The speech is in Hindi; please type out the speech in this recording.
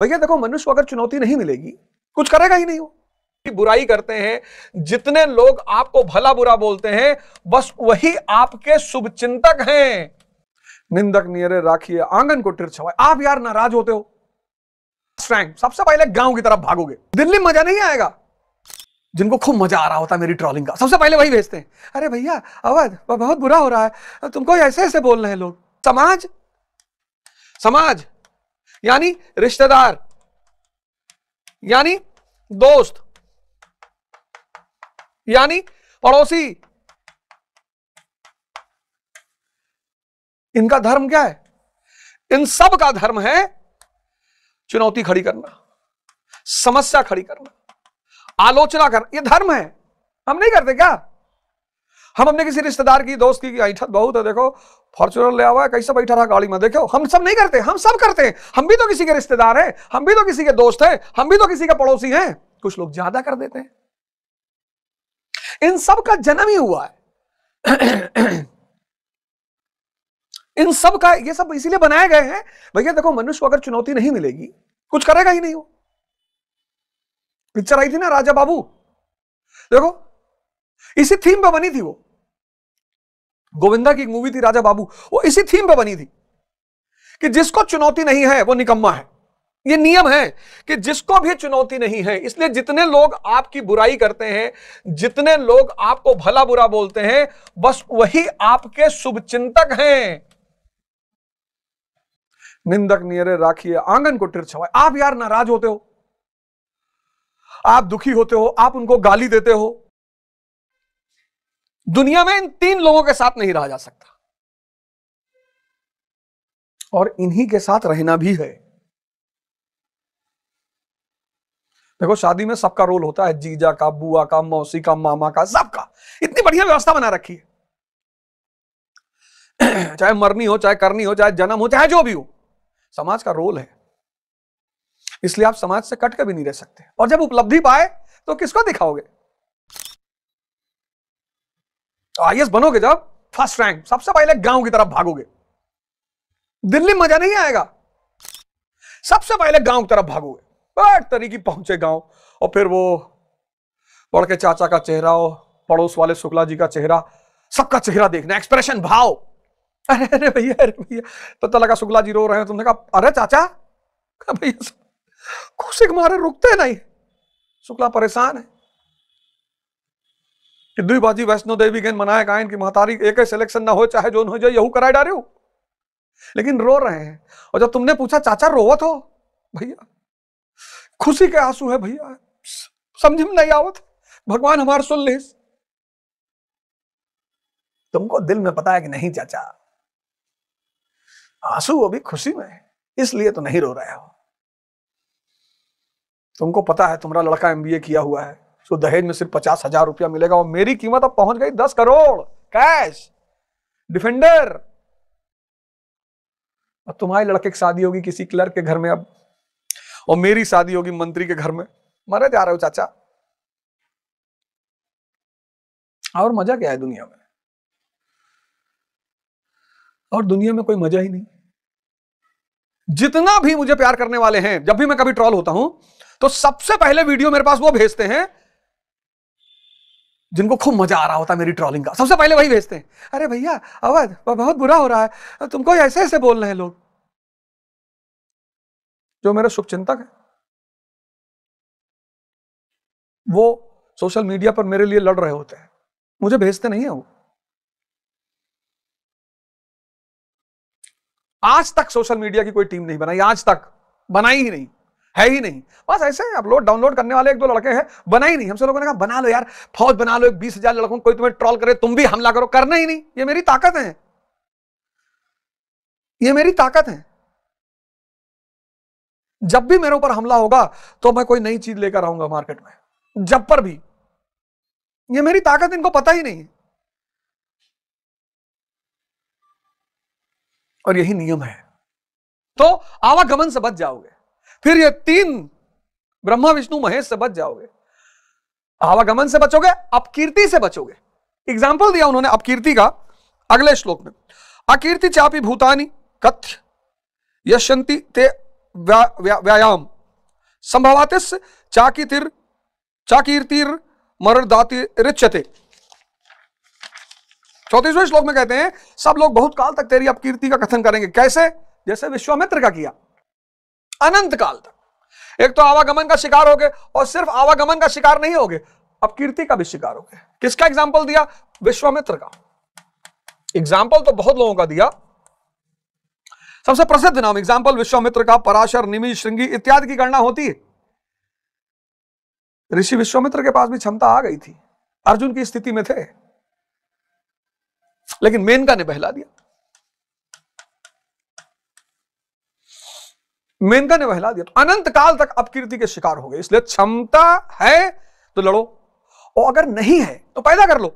भैया देखो, मनुष्य को अगर चुनौती नहीं मिलेगी कुछ करेगा ही नहीं। वो बुराई करते हैं, जितने लोग आपको भला बुरा बोलते हैं बस वही आपके शुभ चिंतक हैं। निंदक नियरे राखिए आंगन को तिरछवाए। आप यार नाराज होते हो, सबसे पहले गांव की तरफ भागोगे। दिल्ली में मजा नहीं आएगा। जिनको खूब मजा आ रहा होता है मेरी ट्रोलिंग का, सबसे पहले वही भेजते हैं, अरे भैया अवध बहुत बुरा हो रहा है, तुमको ऐसे ऐसे बोल रहे हैं लोग। समाज यानी रिश्तेदार, यानी दोस्त, यानी पड़ोसी, इनका धर्म क्या है? इन सब का धर्म है चुनौती खड़ी करना, समस्या खड़ी करना, आलोचना करना। ये धर्म है। हम नहीं करते क्या? हम अपने किसी रिश्तेदार की, दोस्त की ऐठत बहुत है, देखो फॉर्च्यूनर ले आवा है, कैसे बैठा रहा गाड़ी में, देखो। हम सब नहीं करते, हम सब करते हैं। हम भी तो किसी के रिश्तेदार हैं, हम भी तो किसी के दोस्त हैं, हम भी तो किसी के पड़ोसी हैं। कुछ लोग ज्यादा कर देते हैं। इन सब का जन्म ही हुआ है। इन सब का, ये सब इसीलिए बनाए गए हैं। भैया देखो, मनुष्य को अगर चुनौती नहीं मिलेगी कुछ करेगा ही नहीं। वो पिक्चर आई थी ना राजा बाबू, देखो इसी थीम पे बनी थी। वो गोविंदा की एक मूवी थी राजा बाबू, वो इसी थीम पे बनी थी कि जिसको चुनौती नहीं है वो निकम्मा है। ये नियम है कि जिसको भी चुनौती नहीं है, इसलिए जितने लोग आपकी बुराई करते हैं, जितने लोग आपको भला बुरा बोलते हैं, बस वही आपके शुभ चिंतक हैं। निंदक नियरे राखिए आंगन को तिरछवाए। आप यार नाराज होते हो, आप दुखी होते हो, आप उनको गाली देते हो। दुनिया में इन तीन लोगों के साथ नहीं रहा जा सकता, और इन्हीं के साथ रहना भी है। देखो, शादी में सबका रोल होता है, जीजा का, बुआ का, मौसी का, मामा का, सबका। इतनी बढ़िया व्यवस्था बना रखी है। चाहे मरनी हो, चाहे करनी हो, चाहे जन्म हो, चाहे जो भी हो, समाज का रोल है। इसलिए आप समाज से कट के भी नहीं रह सकते। और जब उपलब्धि पाए तो किसको दिखाओगे? आईएएस बनोगे जब, फर्स्ट रैंक, सबसे पहले गांव की तरफ भागोगे। दिल्ली में मजा नहीं आएगा। सबसे पहले गांव की तरफ भागोगे, बड़ तरीके पहुंचे गांव, और फिर वो बड़ के चाचा का चेहरा और पड़ोस वाले शुक्ला जी का चेहरा, सबका चेहरा देखना, एक्सप्रेशन, भाव। अरे भैया पता लगा शुक्ला जी रो रहे हैं, तुमने कहा अरे चाचा, भैया खुशी के मारे रुकते नहीं। शुक्ला परेशान है कि दुई बाजी वैष्णो देवी गेन मनाए गायन की महतारी, एक सिलेक्शन ना हो, चाहे जो हो जाए, यहू कराए डारे हो, लेकिन रो रहे हैं। और जब तुमने पूछा चाचा रोवत हो? भैया खुशी के आंसू है भैया, समझ में नहीं आवत, भगवान हमार सुन ले। तुमको दिल में पता है कि नहीं चाचा, आंसू अभी खुशी में है, इसलिए तो नहीं रो रहे हो। तुमको पता है तुम्हारा लड़का एमबीए किया हुआ है, तो दहेज में सिर्फ 50,000 रुपया मिलेगा, और मेरी कीमत अब पहुंच गई 10 करोड़ कैश, डिफेंडर। अब तुम्हारे लड़के की शादी होगी किसी क्लर्क के घर में अब, और मेरी शादी होगी मंत्री के घर में। मरे जा रहे हो चाचा। और मजा क्या है दुनिया में? और दुनिया में कोई मजा ही नहीं। जितना भी मुझे प्यार करने वाले हैं, जब भी मैं कभी ट्रोल होता हूं तो सबसे पहले वीडियो मेरे पास वो भेजते हैं जिनको खूब मजा आ रहा होता है मेरी ट्रोलिंग का, सबसे पहले वही भेजते हैं, अरे भैया अवध बहुत बुरा हो रहा है, तुमको ऐसे ऐसे बोल रहे हैं लोग। जो मेरे शुभचिंतक है वो सोशल मीडिया पर मेरे लिए लड़ रहे होते हैं, मुझे भेजते नहीं है वो। आज तक सोशल मीडिया की कोई टीम नहीं बनाई, आज तक बनाई ही नहीं, है ही नहीं। बस ऐसे अपलोड डाउनलोड करने वाले एक दो लड़के हैं, बना ही नहीं। हमसे लोगों ने कहा बना लो यार, फौज बना लो, 20,000 लड़कों, कोई तुम्हें ट्रोल करे, तुम भी हमला करो, करना ही नहीं। ये मेरी ताकत है, ये मेरी ताकत है। जब भी मेरे ऊपर हमला होगा तो मैं कोई नई चीज लेकर आऊंगा मार्केट में, जब पर भी। ये मेरी ताकत इनको पता ही नहीं है, और यही नियम है। तो आवागमन से बच जाओगे, फिर ये 3 ब्रह्मा विष्णु महेश से बच जाओगे। आवागमन से बचोगे, अपकीर्ति से बचोगे। एग्जाम्पल दिया उन्होंने अपकीर्ति का अगले श्लोक में, अकीर्ति चापी भूतानि कथ्य यशंति ते व्यायाम संभवातिस चाकीर्तिर मरणदाति रिच्यते। 34वें श्लोक में कहते हैं सब लोग बहुत काल तक तेरी अपकीर्ति का कथन करेंगे। कैसे? जैसे विश्वामित्र का किया, अनंत काल तक। एक तो आवागमन का शिकार हो गए, और सिर्फ आवागमन का शिकार नहीं हो गए, अपकीर्ति का भी शिकार हो गए। किसका एग्जाम्पल दिया? विश्वामित्र का। एग्जाम्पल तो बहुत लोगों का दिया, सबसे प्रसिद्ध नाम एग्जाम्पल विश्वामित्र का, पराशर, निमि, श्रृंगी इत्यादि की गणना होती है। ऋषि विश्वामित्र के पास भी क्षमता आ गई थी, अर्जुन की स्थिति में थे, लेकिन मेनका ने बहला दिया। मेनका ने बहला दिया, तो अनंत काल तक अपकीर्ति के शिकार हो गए। इसलिए क्षमता है तो लड़ो, और अगर नहीं है तो पैदा कर लो।